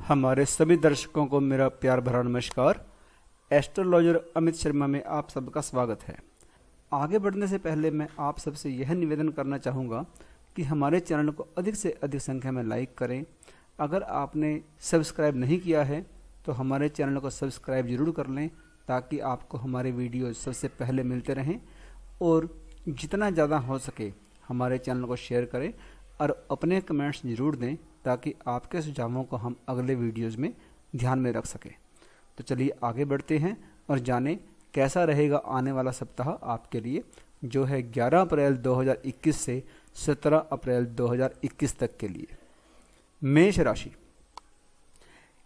हमारे सभी दर्शकों को मेरा प्यार भरा नमस्कार। एस्ट्रोलॉजर अमित शर्मा में आप सबका स्वागत है। आगे बढ़ने से पहले मैं आप सबसे यह निवेदन करना चाहूँगा कि हमारे चैनल को अधिक से अधिक संख्या में लाइक करें। अगर आपने सब्सक्राइब नहीं किया है तो हमारे चैनल को सब्सक्राइब जरूर कर लें ताकि आपको हमारे वीडियो सबसे पहले मिलते रहें, और जितना ज़्यादा हो सके हमारे चैनल को शेयर करें और अपने कमेंट्स जरूर दें ताकि आपके सुझावों को हम अगले वीडियोस में ध्यान में रख सकें। तो चलिए आगे बढ़ते हैं और जानें कैसा रहेगा आने वाला सप्ताह आपके लिए, जो है 11 अप्रैल 2021 से 17 अप्रैल 2021 तक के लिए। मेष राशि,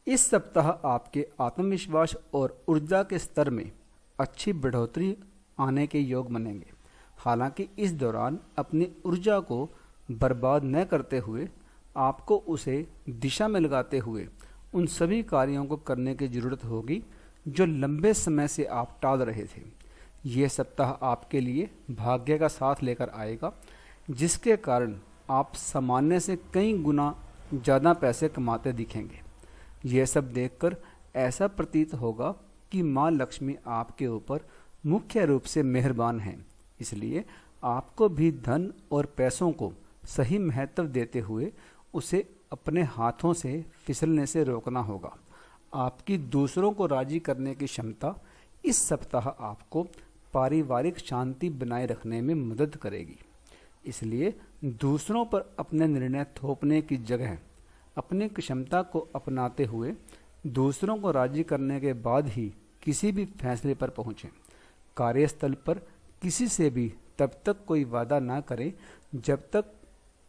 इस सप्ताह आपके आत्मविश्वास और ऊर्जा के स्तर में अच्छी बढ़ोतरी आने के योग बनेंगे। हालांकि इस दौरान अपनी ऊर्जा को बर्बाद न करते हुए आपको उसे दिशा में लगाते हुए उन सभी कार्यों को करने की जरूरत होगी जो लंबे समय से आप टाल रहे थे। यह सप्ताह आपके लिए भाग्य का साथ लेकर आएगा, जिसके कारण आप सामान्य से कई गुना ज़्यादा पैसे कमाते दिखेंगे। यह सब देखकर ऐसा प्रतीत होगा कि माँ लक्ष्मी आपके ऊपर मुख्य रूप से मेहरबान हैं। इसलिए आपको भी धन और पैसों को सही महत्व देते हुए उसे अपने हाथों से फिसलने से रोकना होगा। आपकी दूसरों को राजी करने की क्षमता इस सप्ताह आपको पारिवारिक शांति बनाए रखने में मदद करेगी। इसलिए दूसरों पर अपने निर्णय थोपने की जगह अपनी क्षमता को अपनाते हुए दूसरों को राजी करने के बाद ही किसी भी फैसले पर पहुँचें। कार्यस्थल पर किसी से भी तब तक कोई वादा ना करें जब तक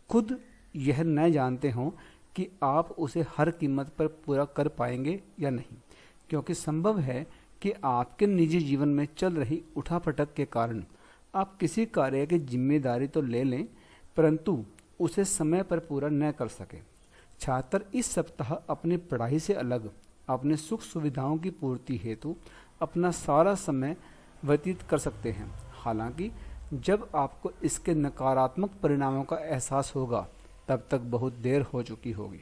खुद यह न जानते हों कि आप उसे हर कीमत पर पूरा कर पाएंगे या नहीं, क्योंकि संभव है कि आपके निजी जीवन में चल रही उठापटक के कारण आप किसी कार्य की जिम्मेदारी तो ले लें परंतु उसे समय पर पूरा न कर सकें। छात्र इस सप्ताह अपनी पढ़ाई से अलग अपने सुख सुविधाओं की पूर्ति हेतु अपना सारा समय व्यतीत कर सकते हैं। हालांकि जब आपको इसके नकारात्मक परिणामों का एहसास होगा तब तक बहुत देर हो चुकी होगी।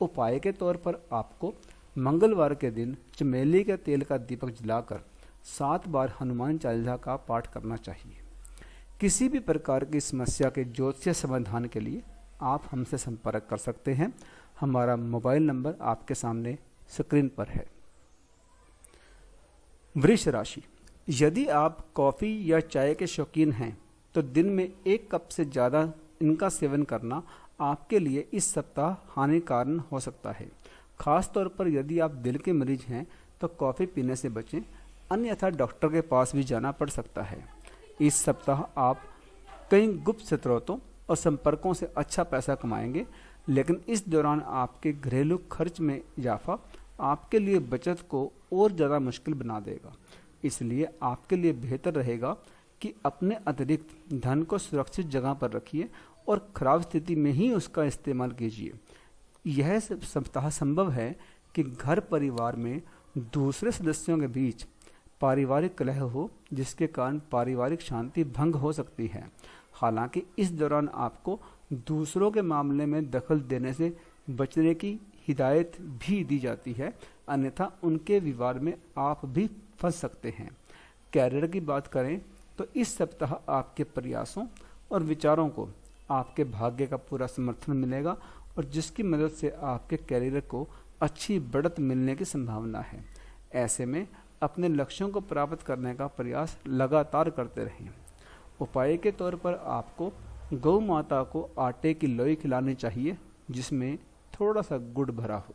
उपाय के तौर पर आपको मंगलवार के दिन चमेली के तेल का दीपक जलाकर 7 बार हनुमान चालीसा का पाठ करना चाहिए। किसी भी प्रकार की समस्या के ज्योतिषीय समाधान के लिए आप हमसे संपर्क कर सकते हैं। हमारा मोबाइल नंबर आपके सामने स्क्रीन पर है। वृष राशि, यदि आप कॉफ़ी या चाय के शौकीन हैं तो दिन में 1 कप से ज़्यादा इनका सेवन करना आपके लिए इस सप्ताह हानिकारक हो सकता है। खास तौर पर यदि आप दिल के मरीज हैं तो कॉफ़ी पीने से बचें, अन्यथा डॉक्टर के पास भी जाना पड़ सकता है। इस सप्ताह आप कई गुप्त स्रोतों और संपर्कों से अच्छा पैसा कमाएंगे, लेकिन इस दौरान आपके घरेलू खर्च में इजाफा आपके लिए बचत को और ज़्यादा मुश्किल बना देगा। इसलिए आपके लिए बेहतर रहेगा कि अपने अतिरिक्त धन को सुरक्षित जगह पर रखिए और खराब स्थिति में ही उसका इस्तेमाल कीजिए। यह सप्ताह संभव है कि घर परिवार में दूसरे सदस्यों के बीच पारिवारिक कलह हो, जिसके कारण पारिवारिक शांति भंग हो सकती है। हालांकि इस दौरान आपको दूसरों के मामले में दखल देने से बचने की हिदायत भी दी जाती है, अन्यथा उनके विवाद में आप भी फंस सकते हैं। कैरियर की बात करें तो इस सप्ताह आपके प्रयासों और विचारों को आपके भाग्य का पूरा समर्थन मिलेगा और जिसकी मदद से आपके कैरियर को अच्छी बढ़त मिलने की संभावना है। ऐसे में अपने लक्ष्यों को प्राप्त करने का प्रयास लगातार करते रहें। उपाय के तौर पर आपको गौ माता को आटे की लोई खिलानी चाहिए जिसमें थोड़ा सा गुड़ भरा हो।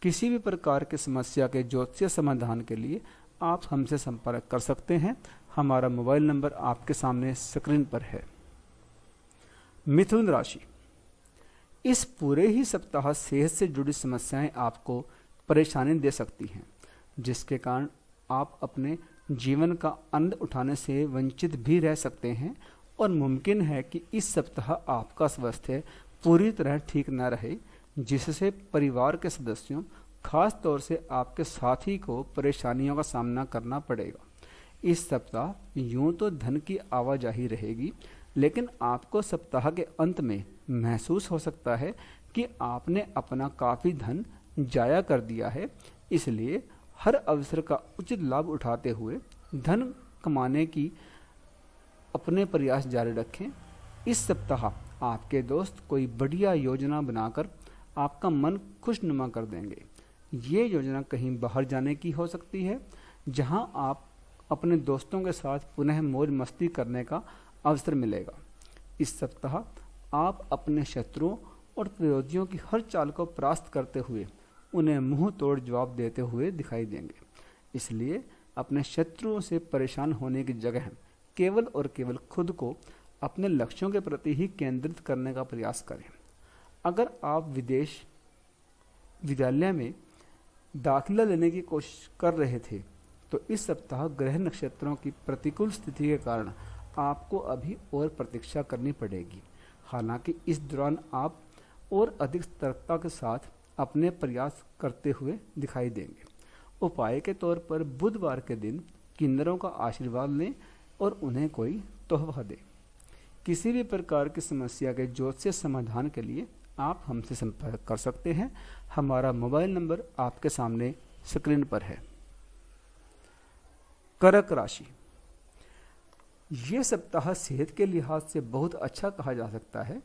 किसी भी प्रकार की समस्या के ज्योतिषीय समाधान के लिए आप हमसे संपर्क कर सकते हैं। हमारा मोबाइल नंबर आपके सामने स्क्रीन पर है। मिथुन राशि, इस पूरे ही सप्ताह सेहत से जुड़ी समस्याएं आपको परेशानी दे सकती हैं, जिसके कारण आप अपने जीवन का आनंद उठाने से वंचित भी रह सकते हैं और मुमकिन है कि इस सप्ताह आपका स्वास्थ्य पूरी तरह ठीक न रहे, जिससे परिवार के सदस्यों खास तौर से आपके साथी को परेशानियों का सामना करना पड़ेगा। इस सप्ताह यूं तो धन की आवाजाही रहेगी, लेकिन आपको सप्ताह के अंत में महसूस हो सकता है कि आपने अपना काफ़ी धन जाया कर दिया है, इसलिए हर अवसर का उचित लाभ उठाते हुए धन कमाने की अपने प्रयास जारी रखें। इस सप्ताह आपके दोस्त कोई बढ़िया योजना बनाकर आपका मन खुशनुमा कर देंगे। ये योजना कहीं बाहर जाने की हो सकती है, जहां आप अपने दोस्तों के साथ पुनः मौज मस्ती करने का अवसर मिलेगा। इस सप्ताह आप अपने शत्रुओं और विरोधियों की हर चाल को परास्त करते हुए उन्हें मुंह तोड़ जवाब देते हुए दिखाई देंगे। इसलिए अपने शत्रुओं से परेशान होने की जगह केवल और केवल खुद को अपने लक्ष्यों के प्रति ही केंद्रित करने का प्रयास करें। अगर आप विद्यालय में दाखिला लेने की कोशिश कर रहे थे, तो इस सप्ताह ग्रह नक्षत्रों की प्रतिकूल स्थिति के कारण आपको अभी और प्रतीक्षा करनी पड़ेगी। हालांकि इस दौरान आप और अधिक सतर्कता के साथ अपने प्रयास करते हुए दिखाई देंगे। उपाय के तौर पर बुधवार के दिन किन्नरों का आशीर्वाद लें और उन्हें कोई तोहफा दें। किसी भी प्रकार की समस्या के ज्योतिष समाधान के लिए आप हमसे संपर्क कर सकते हैं। हमारा मोबाइल नंबर आपके सामने स्क्रीन पर है। कर्क राशि, ये सप्ताह सेहत के लिहाज से बहुत अच्छा कहा जा सकता है।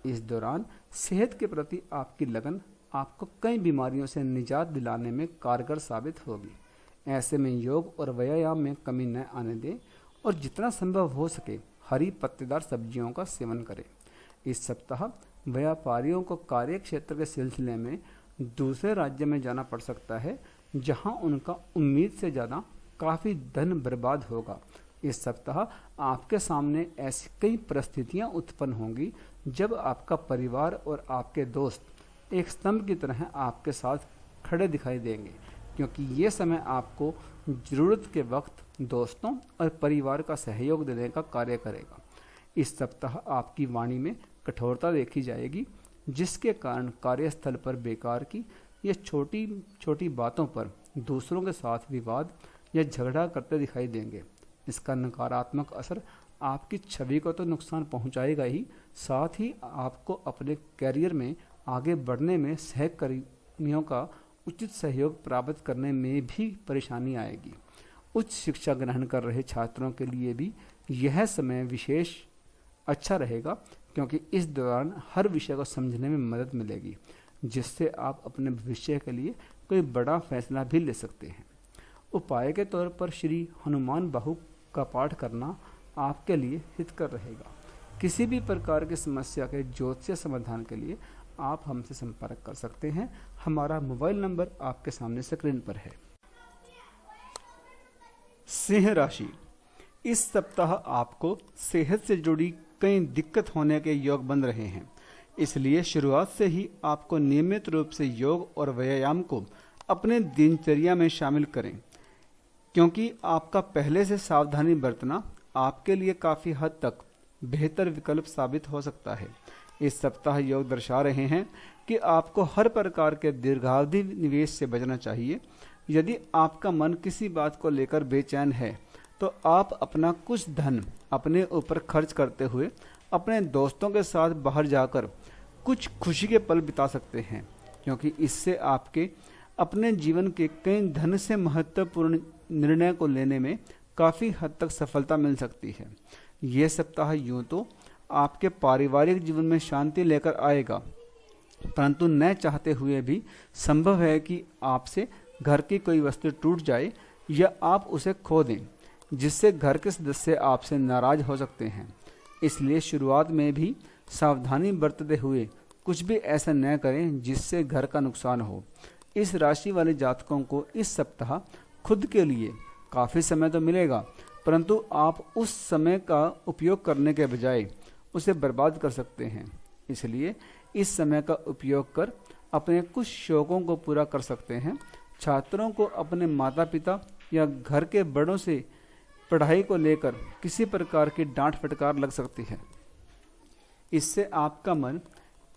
इस दौरान सेहत के प्रति आपकी लगन आपको कई बीमारियों से निजात दिलाने में कारगर साबित होगी। ऐसे में योग और व्यायाम में कमी न आने दें और जितना संभव हो सके हरी पत्तेदार सब्जियों का सेवन करें। इस सप्ताह व्यापारियों को कार्य क्षेत्र के सिलसिले में दूसरे राज्य में जाना पड़ सकता है, जहां उनका उम्मीद से ज़्यादा काफ़ी धन बर्बाद होगा। इस सप्ताह आपके सामने ऐसी कई परिस्थितियां उत्पन्न होंगी जब आपका परिवार और आपके दोस्त एक स्तंभ की तरह आपके साथ खड़े दिखाई देंगे, क्योंकि ये समय आपको ज़रूरत के वक्त दोस्तों और परिवार का सहयोग देने का कार्य करेगा। इस सप्ताह आपकी वाणी में कठोरता देखी जाएगी, जिसके कारण कार्यस्थल पर बेकार की या छोटी छोटी बातों पर दूसरों के साथ विवाद या झगड़ा करते दिखाई देंगे। इसका नकारात्मक असर आपकी छवि को तो नुकसान पहुंचाएगा ही, साथ ही आपको अपने करियर में आगे बढ़ने में सहकर्मियों का उचित सहयोग प्राप्त करने में भी परेशानी आएगी। उच्च शिक्षा ग्रहण कर रहे छात्रों के लिए भी यह समय विशेष अच्छा रहेगा, क्योंकि इस दौरान हर विषय को समझने में मदद मिलेगी, जिससे आप अपने भविष्य के लिए कोई बड़ा फैसला भी ले सकते हैं। उपाय के तौर पर श्री हनुमान बाहु का पाठ करना आपके लिए हितकर रहेगा। किसी भी प्रकार की समस्या के ज्योतिष समाधान के लिए आप हमसे संपर्क कर सकते हैं। हमारा मोबाइल नंबर आपके सामने स्क्रीन पर है। सिंह राशि, इस सप्ताह आपको सेहत से जुड़ी कई दिक्कत होने के योग बन रहे हैं, इसलिए शुरुआत से ही आपको नियमित रूप से योग और व्यायाम को अपने दिनचर्या में शामिल करें, क्योंकि आपका पहले से सावधानी बरतना आपके लिए काफ़ी हद तक बेहतर विकल्प साबित हो सकता है। इस सप्ताह योग दर्शा रहे हैं कि आपको हर प्रकार के दीर्घावधि निवेश से बचना चाहिए। यदि आपका मन किसी बात को लेकर बेचैन है, तो आप अपना कुछ धन अपने ऊपर खर्च करते हुए अपने दोस्तों के साथ बाहर जाकर कुछ खुशी के पल बिता सकते हैं, क्योंकि इससे आपके अपने जीवन के कई धन से महत्वपूर्ण निर्णय को लेने में काफ़ी हद तक सफलता मिल सकती है। ये सप्ताह यूँ तो आपके पारिवारिक जीवन में शांति लेकर आएगा, परंतु न चाहते हुए भी संभव है कि आपसे घर की कोई वस्तु टूट जाए या आप उसे खो दें, जिससे घर के सदस्य आपसे नाराज हो सकते हैं। इसलिए शुरुआत में भी सावधानी बरतते हुए कुछ भी ऐसा न करें जिससे घर का नुकसान हो। इस राशि वाले जातकों को इस सप्ताह खुद के लिए काफ़ी समय तो मिलेगा, परंतु आप उस समय का उपयोग करने के बजाय उसे बर्बाद कर सकते हैं। इसलिए इस समय का उपयोग कर अपने कुछ शौकों को पूरा कर सकते हैं। छात्रों को अपने माता पिता या घर के बड़ों से पढ़ाई को लेकर किसी प्रकार की डांट फटकार लग सकती है। इससे आपका मन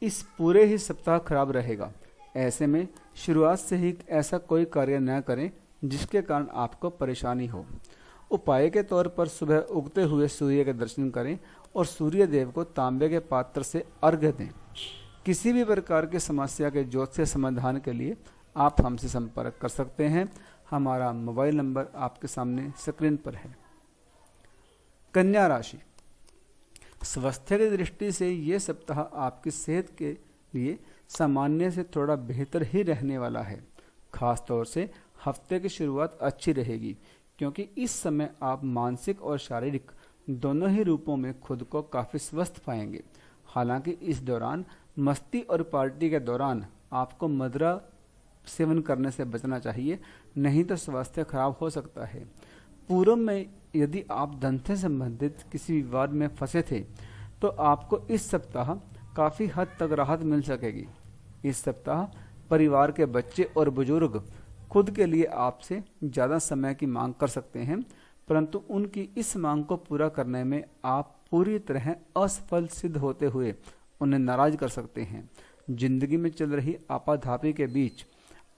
इस पूरे ही सप्ताह खराब रहेगा। ऐसे में शुरुआत से ही ऐसा कोई कार्य न करें जिसके कारण आपको परेशानी हो। उपाय के तौर पर सुबह उगते हुए सूर्य के दर्शन करें और सूर्य देव को तांबे के पात्र से अर्घ्य दें। किसी भी प्रकार की समस्या के ज्योतिष समाधान के लिए आप हमसे संपर्क कर सकते हैं। हमारा मोबाइल नंबर आपके सामने स्क्रीन पर है। कन्या राशि, स्वास्थ्य की दृष्टि से ये सप्ताह आपकी सेहत के लिए सामान्य से थोड़ा बेहतर ही रहने वाला है। खास तौर से हफ्ते की शुरुआत अच्छी रहेगी, क्योंकि इस समय आप मानसिक और शारीरिक दोनों ही रूपों में खुद को काफ़ी स्वस्थ पाएंगे। हालांकि इस दौरान मस्ती और पार्टी के दौरान आपको मदिरा सेवन करने से बचना चाहिए, नहीं तो स्वास्थ्य खराब हो सकता है। पूर्व में यदि आप धन से संबंधित किसी विवाद में फंसे थे, तो आपको इस सप्ताह काफ़ी हद तक राहत मिल सकेगी। इस सप्ताह परिवार के बच्चे और बुजुर्ग खुद के लिए आपसे ज़्यादा समय की मांग कर सकते हैं, परंतु उनकी इस मांग को पूरा करने में आप पूरी तरह असफल सिद्ध होते हुए उन्हें नाराज कर सकते हैं। जिंदगी में चल रही आपाधापी के बीच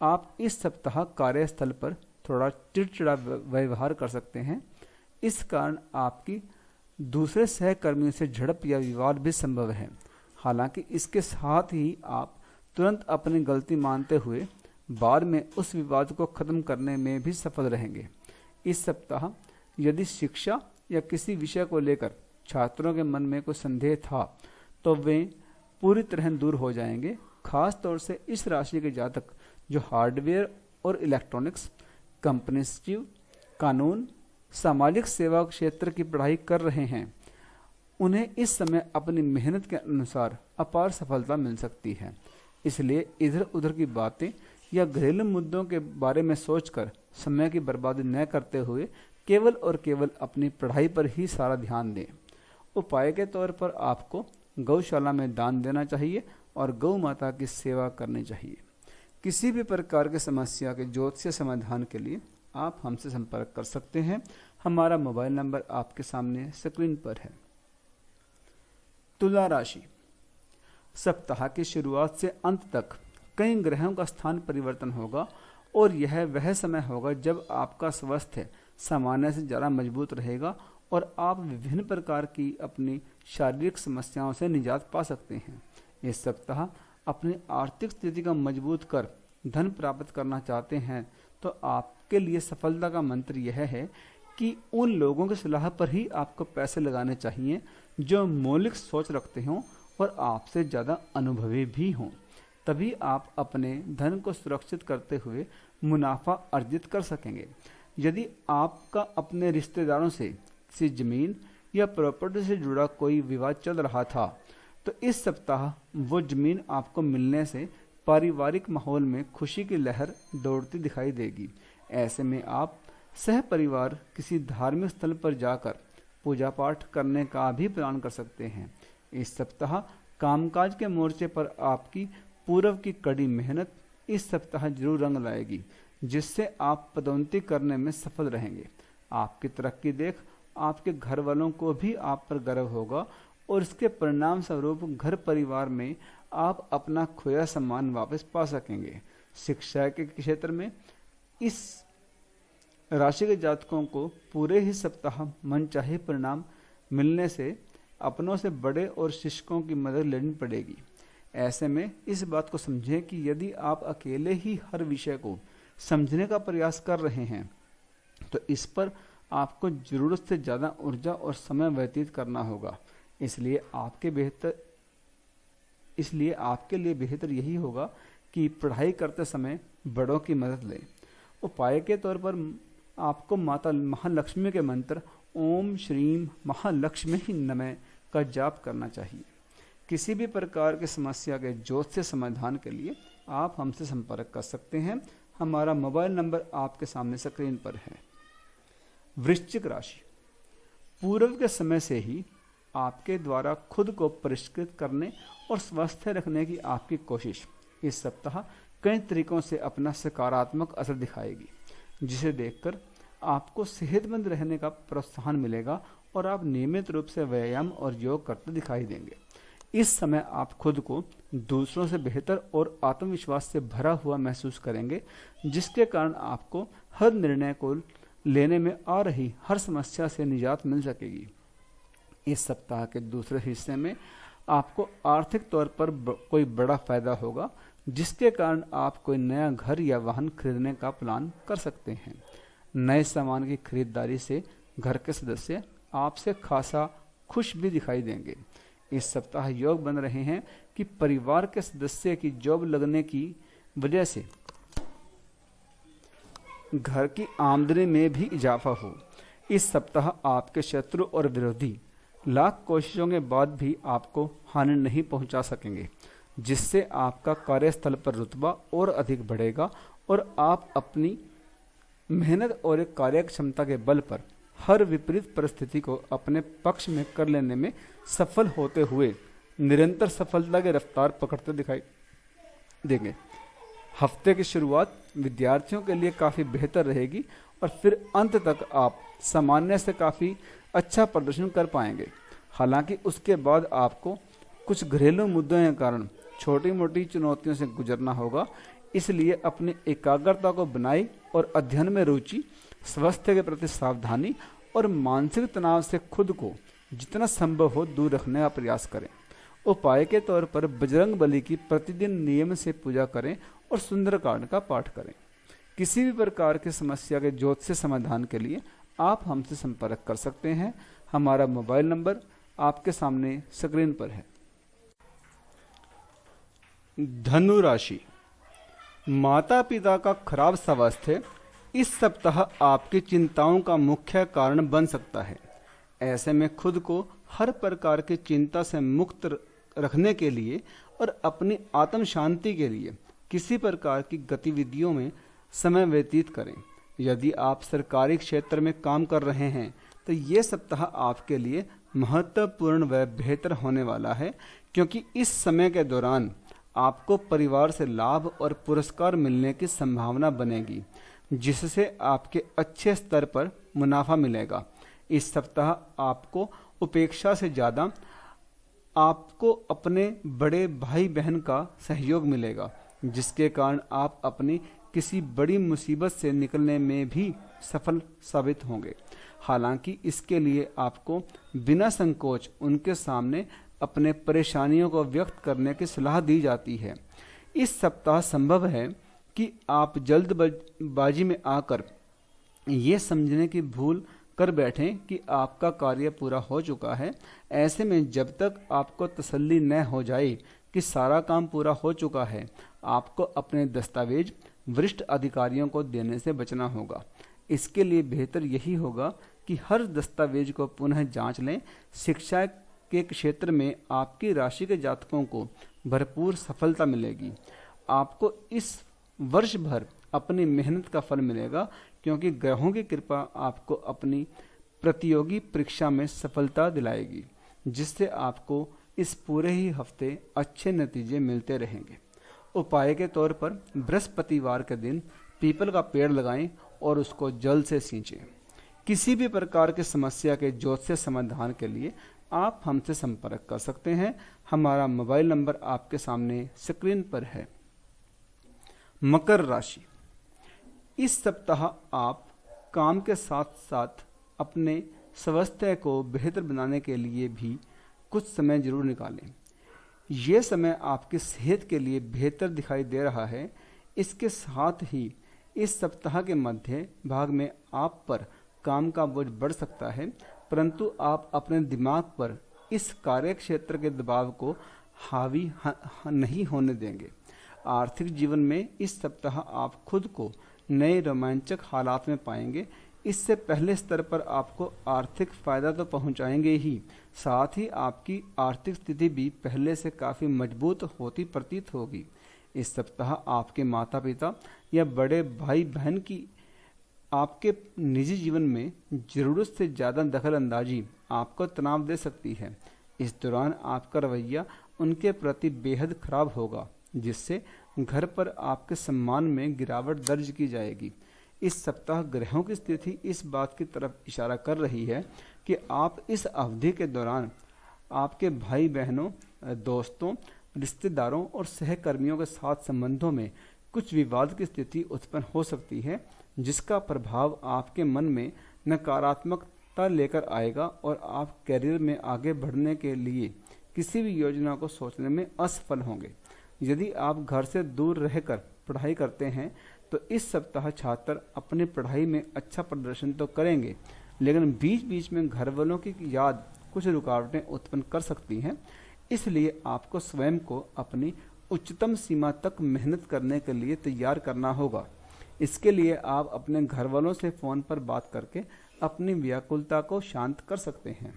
आप इस सप्ताह कार्यस्थल पर थोड़ा चिड़चिड़ा व्यवहार कर सकते हैं। इस कारण आपकी दूसरे सहकर्मियों से झड़प या विवाद भी संभव है। हालांकि इसके साथ ही आप तुरंत अपनी गलती मानते हुए बाद में उस विवाद को खत्म करने में भी सफल रहेंगे। इस सप्ताह यदि शिक्षा या किसी विषय को लेकर छात्रों के मन में कोई संदेह था, तो वे पूरी तरह दूर हो जाएंगे। खास तौर से इस राशि के जातक जो हार्डवेयर और इलेक्ट्रॉनिक्स, कंपनीस्टिव, कानून, सामाजिक सेवा क्षेत्र की पढ़ाई कर रहे हैं, उन्हें इस समय अपनी मेहनत के अनुसार अपार सफलता मिल सकती है। इसलिए इधर उधर की बातें या घरेलू मुद्दों के बारे में सोचकर समय की बर्बादी न करते हुए केवल और केवल अपनी पढ़ाई पर ही सारा ध्यान दें। उपाय के तौर पर आपको गौशाला में दान देना चाहिए और गौ माता की सेवा करनी चाहिए। किसी भी प्रकार की समस्या के ज्योतिषीय समाधान के लिए आप हमसे संपर्क कर सकते हैं। हमारा मोबाइल नंबर आपके सामने स्क्रीन पर है। तुला राशि, सप्ताह की शुरुआत से अंत तक कई ग्रहों का स्थान परिवर्तन होगा और यह वह समय होगा जब आपका स्वास्थ्य सामान्य से ज़्यादा मजबूत रहेगा और आप विभिन्न प्रकार की अपनी शारीरिक समस्याओं से निजात पा सकते हैं। इस सप्ताह अपनी आर्थिक स्थिति को मजबूत कर धन प्राप्त करना चाहते हैं, तो आपके लिए सफलता का मंत्र यह है कि उन लोगों की सलाह पर ही आपको पैसे लगाने चाहिए जो मौलिक सोच रखते हों और आपसे ज़्यादा अनुभवी भी हों। तभी आप अपने धन को सुरक्षित करते हुए मुनाफा अर्जित कर सकेंगे। यदि आपका अपने रिश्तेदारों से किसी जमीन या प्रॉपर्टी से जुड़ा कोई विवाद चल रहा था, तो इस सप्ताह वो जमीन आपको मिलने से पारिवारिक माहौल में खुशी की लहर दौड़ती दिखाई देगी। ऐसे में आप सह परिवार किसी धार्मिक स्थल पर जाकर पूजा पाठ करने का भी प्लान कर सकते हैं। इस सप्ताह कामकाज के मोर्चे पर आपकी पूर्व की कड़ी मेहनत इस सप्ताह जरूर रंग लाएगी, जिससे आप पदोन्नति करने में सफल रहेंगे। आपकी तरक्की देख आपके घर वालों को भी आप पर गर्व होगा और इसके परिणाम स्वरूप घर परिवार में आप अपना खोया सम्मान वापस पा सकेंगे। शिक्षा के क्षेत्र में इस राशि के जातकों को पूरे ही सप्ताह मनचाहे परिणाम मिलने से अपनों से बड़े और शिक्षकों की मदद लेनी पड़ेगी। ऐसे में इस बात को समझें कि यदि आप अकेले ही हर विषय को समझने का प्रयास कर रहे हैं, तो इस पर आपको ज़रूरत से ज़्यादा ऊर्जा और समय व्यतीत करना होगा। इसलिए आपके लिए बेहतर यही होगा कि पढ़ाई करते समय बड़ों की मदद लें। उपाय के तौर पर आपको माता महालक्ष्मी के मंत्र ओम श्रीम महालक्ष्मी नमः का जाप करना चाहिए। किसी भी प्रकार की समस्या के ज्योतिषीय समाधान के लिए आप हमसे संपर्क कर सकते हैं। हमारा मोबाइल नंबर आपके सामने स्क्रीन पर है। वृश्चिक राशि, पूर्व के समय से ही आपके द्वारा खुद को परिष्कृत करने और स्वस्थ रखने की आपकी कोशिश इस सप्ताह कई तरीकों से अपना सकारात्मक असर दिखाएगी, जिसे देखकर आपको सेहतमंद रहने का प्रोत्साहन मिलेगा और आप नियमित रूप से व्यायाम और योग करते दिखाई देंगे। इस समय आप खुद को दूसरों से बेहतर और आत्मविश्वास से भरा हुआ महसूस करेंगे, जिसके कारण आपको हर निर्णय को लेने में आ रही हर समस्या से निजात मिल सकेगी। इस सप्ताह के दूसरे हिस्से में आपको आर्थिक तौर पर कोई बड़ा फायदा होगा, जिसके कारण आप कोई नया घर या वाहन खरीदने का प्लान कर सकते हैं। नए सामान की खरीदारी से घर के सदस्य आपसे खासा खुश भी दिखाई देंगे। इस सप्ताह योग बन रहे हैं कि परिवार के सदस्य की जॉब लगने की वजह से घर की आमदनी में भी इजाफा हो। इस सप्ताह आपके शत्रु और विरोधी लाख कोशिशों के बाद भी आपको हानि नहीं पहुंचा सकेंगे, जिससे आपका कार्यस्थल पर रुतबा और अधिक बढ़ेगा और आप अपनी मेहनत और कार्य क्षमता के बल पर हर विपरीत परिस्थिति को अपने पक्ष में कर लेने में सफल होते हुए निरंतर सफलता की रफ्तार पकड़ते दिखाई देंगे। हफ्ते की शुरुआत विद्यार्थियों के लिए काफ़ी बेहतर रहेगी और फिर अंत तक आप सामान्य से काफ़ी अच्छा प्रदर्शन कर पाएंगे। हालांकि उसके बाद आपको कुछ घरेलू मुद्दों के कारण छोटी मोटी चुनौतियों से गुजरना होगा, इसलिए अपनी एकाग्रता को बनाए और अध्ययन में रुचि, स्वास्थ्य के प्रति सावधानी और मानसिक तनाव से खुद को जितना संभव हो दूर रखने का प्रयास करें। उपाय के तौर पर बजरंग बली की प्रतिदिन नियम से पूजा करें और सुंदरकांड का पाठ करें। किसी भी प्रकार की समस्या के ज्योतिष समाधान के लिए आप हमसे संपर्क कर सकते हैं। हमारा मोबाइल नंबर आपके सामने स्क्रीन पर है। धनु राशि, माता पिता का खराब स्वास्थ्य इस सप्ताह आपकी चिंताओं का मुख्य कारण बन सकता है। ऐसे में खुद को हर प्रकार की चिंता से मुक्त रखने के लिए और अपनी आत्म शांति के लिए किसी प्रकार की गतिविधियों में समय व्यतीत करें। यदि आप सरकारी क्षेत्र में काम कर रहे हैं तो ये सप्ताह आपके लिए महत्वपूर्ण व बेहतर होने वाला है, क्योंकि इस समय के दौरान आपको परिवार से लाभ और पुरस्कार मिलने की संभावना बनेगी, जिससे आपके अच्छे स्तर पर मुनाफा मिलेगा। इस सप्ताह आपको उपेक्षा से ज़्यादा आपको अपने बड़े भाई बहन का सहयोग मिलेगा, जिसके कारण आप अपनी किसी बड़ी मुसीबत से निकलने में भी सफल साबित होंगे। हालांकि इसके लिए आपको बिना संकोच उनके सामने अपने परेशानियों को व्यक्त करने की सलाह दी जाती है। इस सप्ताह संभव है कि आप जल्दबाजी में आकर ये समझने की भूल कर बैठें कि आपका कार्य पूरा हो चुका है। ऐसे में जब तक आपको तसल्ली न हो जाए कि सारा काम पूरा हो चुका है, आपको अपने दस्तावेज वरिष्ठ अधिकारियों को देने से बचना होगा। इसके लिए बेहतर यही होगा कि हर दस्तावेज को पुनः जांच लें। शिक्षा के क्षेत्र में आपकी राशि के जातकों को भरपूर सफलता मिलेगी। आपको इस वर्ष भर अपनी मेहनत का फल मिलेगा, क्योंकि ग्रहों की कृपा आपको अपनी प्रतियोगी परीक्षा में सफलता दिलाएगी, जिससे आपको इस पूरे ही हफ्ते अच्छे नतीजे मिलते रहेंगे। उपाय के तौर पर बृहस्पतिवार के दिन पीपल का पेड़ लगाएं और उसको जल से सींचें। किसी भी प्रकार की समस्या के ज्योतिष समाधान के लिए आप हमसे संपर्क कर सकते हैं। हमारा मोबाइल नंबर आपके सामने स्क्रीन पर है। मकर राशि, इस सप्ताह आप काम के साथ साथ अपने स्वास्थ्य को बेहतर बनाने के लिए भी कुछ समय जरूर निकालें। ये समय आपकी सेहत के लिए बेहतर दिखाई दे रहा है। इसके साथ ही इस सप्ताह के मध्य भाग में आप पर काम का बोझ बढ़ सकता है, परंतु आप अपने दिमाग पर इस कार्य क्षेत्र के दबाव को हावी नहीं होने देंगे। आर्थिक जीवन में इस सप्ताह आप खुद को नए रोमांचक हालात में पाएंगे। इससे पहले स्तर पर आपको आर्थिक फायदा तो पहुंचाएंगे ही, साथ ही आपकी आर्थिक स्थिति भी पहले से काफ़ी मजबूत होती प्रतीत होगी। इस सप्ताह आपके माता पिता या बड़े भाई बहन की आपके निजी जीवन में ज़रूरत से ज़्यादा दखल अंदाजी आपको तनाव दे सकती है। इस दौरान आपका रवैया उनके प्रति बेहद खराब होगा, जिससे घर पर आपके सम्मान में गिरावट दर्ज की जाएगी। इस सप्ताह ग्रहों की स्थिति इस बात की तरफ इशारा कर रही है कि आप इस अवधि के दौरान आपके भाई बहनों, दोस्तों, रिश्तेदारों और सहकर्मियों के साथ संबंधों में कुछ विवाद की स्थिति उत्पन्न हो सकती है, जिसका प्रभाव आपके मन में नकारात्मकता लेकर आएगा और आप करियर में आगे बढ़ने के लिए किसी भी योजना को सोचने में असफल होंगे। यदि आप घर से दूर रहकर पढ़ाई करते हैं तो इस सप्ताह छात्र अपनी पढ़ाई में अच्छा प्रदर्शन तो करेंगे, लेकिन बीच बीच में घर वालों की याद कुछ रुकावटें उत्पन्न कर सकती हैं। इसलिए आपको स्वयं को अपनी उच्चतम सीमा तक मेहनत करने के लिए तैयार करना होगा। इसके लिए आप अपने घर वालों से फ़ोन पर बात करके अपनी व्याकुलता को शांत कर सकते हैं।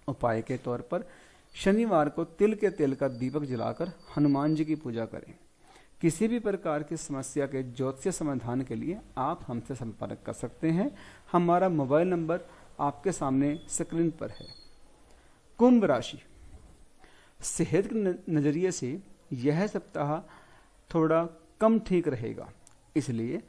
उपाय के तौर पर शनिवार को तिल के तेल का दीपक जलाकर हनुमान जी की पूजा करें। किसी भी प्रकार की समस्या के ज्योतिषीय समाधान के लिए आप हमसे संपर्क कर सकते हैं। हमारा मोबाइल नंबर आपके सामने स्क्रीन पर है। कुंभ राशि, सेहत के नज़रिए से यह सप्ताह थोड़ा कम ठीक रहेगा, इसलिए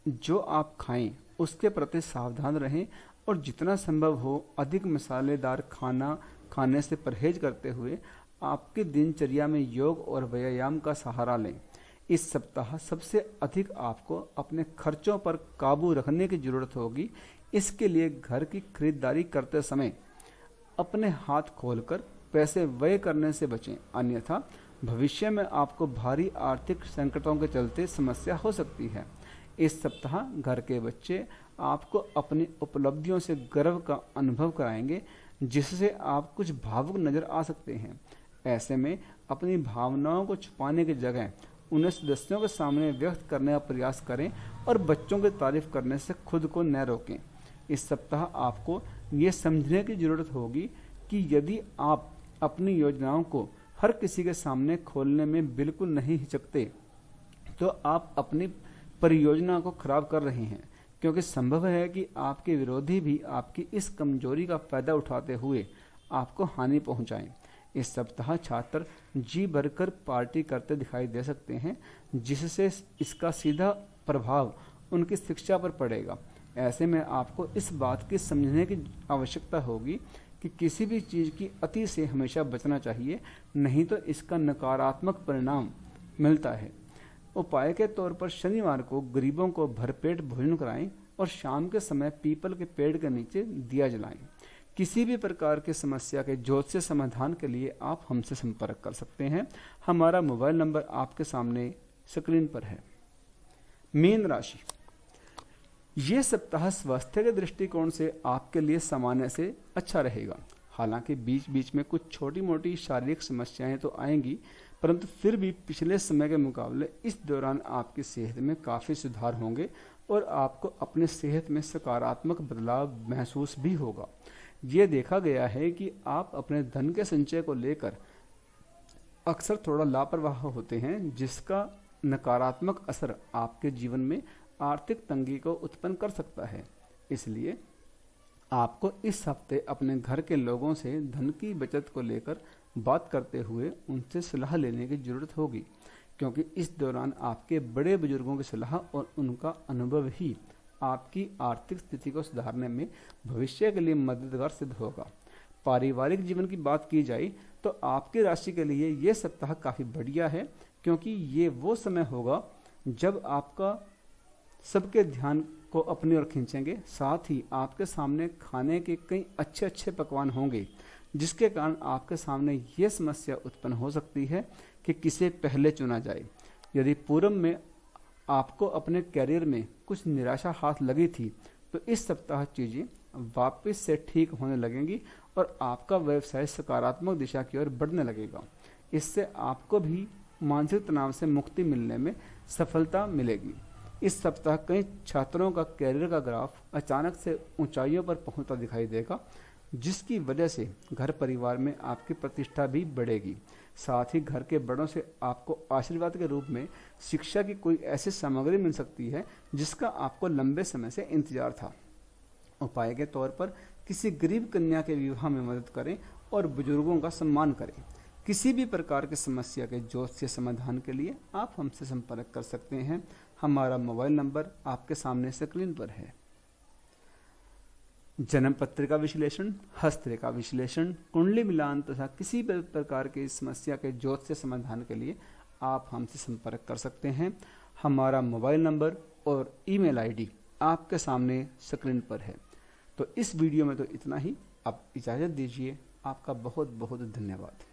जो आप खाएं उसके प्रति सावधान रहें और जितना संभव हो अधिक मसालेदार खाना खाने से परहेज करते हुए आपकी दिनचर्या में योग और व्यायाम का सहारा लें। इस सप्ताह सबसे अधिक आपको अपने खर्चों पर काबू रखने की जरूरत होगी। इसके लिए घर की खरीदारी करते समय अपने हाथ खोलकर पैसे व्यय करने से बचें, अन्यथा भविष्य में आपको भारी आर्थिक संकटों के चलते समस्या हो सकती है। इस सप्ताह घर के बच्चे आपको अपनी उपलब्धियों से गर्व का अनुभव कराएंगे, जिससे आप कुछ भावुक नजर आ सकते हैं। ऐसे में अपनी भावनाओं को छुपाने की जगह उन्हें सदस्यों के सामने व्यक्त करने का प्रयास करें और बच्चों की तारीफ करने से खुद को न रोकें। इस सप्ताह आपको ये समझने की जरूरत होगी कि यदि आप अपनी योजनाओं को हर किसी के सामने खोलने में बिल्कुल नहीं हिचकते तो आप अपनी परियोजना को खराब कर रहे हैं, क्योंकि संभव है कि आपके विरोधी भी आपकी इस कमजोरी का फायदा उठाते हुए आपको हानि पहुंचाएं। इस सप्ताह छात्र जी भरकर पार्टी करते दिखाई दे सकते हैं, जिससे इसका सीधा प्रभाव उनकी शिक्षा पर पड़ेगा। ऐसे में आपको इस बात की समझने की आवश्यकता होगी कि किसी भी चीज़ की अति से हमेशा बचना चाहिए, नहीं तो इसका नकारात्मक परिणाम मिलता है। उपाय के तौर पर शनिवार को गरीबों को भरपेट भोजन कराएं और शाम के समय पीपल के पेड़ के नीचे दिया जलाएं। किसी भी प्रकार की समस्या के ज्योतिषीय समाधान के लिए आप हमसे संपर्क कर सकते हैं। हमारा मोबाइल नंबर आपके सामने स्क्रीन पर है। मीन राशि, ये सप्ताह स्वास्थ्य के दृष्टिकोण से आपके लिए सामान्य से अच्छा रहेगा। हालांकि बीच बीच में कुछ छोटी मोटी शारीरिक समस्याएं तो आएंगी, परंतु फिर भी पिछले समय के मुकाबले इस दौरान आपकी सेहत में काफ़ी सुधार होंगे और आपको अपने सेहत में सकारात्मक बदलाव महसूस भी होगा। ये देखा गया है कि आप अपने धन के संचय को लेकर अक्सर थोड़ा लापरवाह होते हैं, जिसका नकारात्मक असर आपके जीवन में आर्थिक तंगी को उत्पन्न कर सकता है। इसलिए आपको इस हफ्ते अपने घर के लोगों से धन की बचत को लेकर बात करते हुए उनसे सलाह लेने की जरूरत होगी, क्योंकि इस दौरान आपके बड़े बुजुर्गों की सलाह और उनका अनुभव ही आपकी आर्थिक स्थिति को सुधारने में भविष्य के लिए मददगार सिद्ध होगा। पारिवारिक जीवन की बात की जाए तो आपकी राशि के लिए ये सप्ताह काफ़ी बढ़िया है, क्योंकि ये वो समय होगा जब आपका सबके ध्यान को अपनी ओर खींचेंगे। साथ ही आपके सामने खाने के कई अच्छे अच्छे पकवान होंगे, जिसके कारण आपके सामने ये समस्या उत्पन्न हो सकती है कि किसे पहले चुना जाए। यदि पूर्व में आपको अपने करियर में कुछ निराशा हाथ लगी थी, तो इस सप्ताह चीज़ें वापस से ठीक होने लगेंगी और आपका व्यवसाय सकारात्मक दिशा की ओर बढ़ने लगेगा। इससे आपको भी मानसिक तनाव से मुक्ति मिलने में सफलता मिलेगी। इस सप्ताह कई छात्रों का कैरियर का ग्राफ अचानक से ऊंचाइयों पर पहुंचता दिखाई देगा, जिसकी वजह से घर परिवार में आपकी प्रतिष्ठा भी बढ़ेगी। साथ ही घर के बड़ों से आपको आशीर्वाद के रूप में शिक्षा की कोई ऐसी सामग्री मिल सकती है जिसका आपको लंबे समय से इंतजार था। उपाय के तौर पर किसी गरीब कन्या के विवाह में मदद करें और बुजुर्गों का सम्मान करें। किसी भी प्रकार की समस्या के ज्योतिषीय समाधान के लिए आप हमसे संपर्क कर सकते हैं। हमारा मोबाइल नंबर आपके सामने स्क्रीन पर है। जन्म पत्रिका विश्लेषण, हस्तरेखा विश्लेषण, कुंडली मिलान तथा किसी भी प्रकार की समस्या के ज्योतिषीय समाधान के लिए आप हमसे संपर्क कर सकते हैं। हमारा मोबाइल नंबर और ईमेल आईडी आपके सामने स्क्रीन पर है। तो इस वीडियो में तो इतना ही। अब इजाज़त दीजिए। आपका बहुत बहुत धन्यवाद।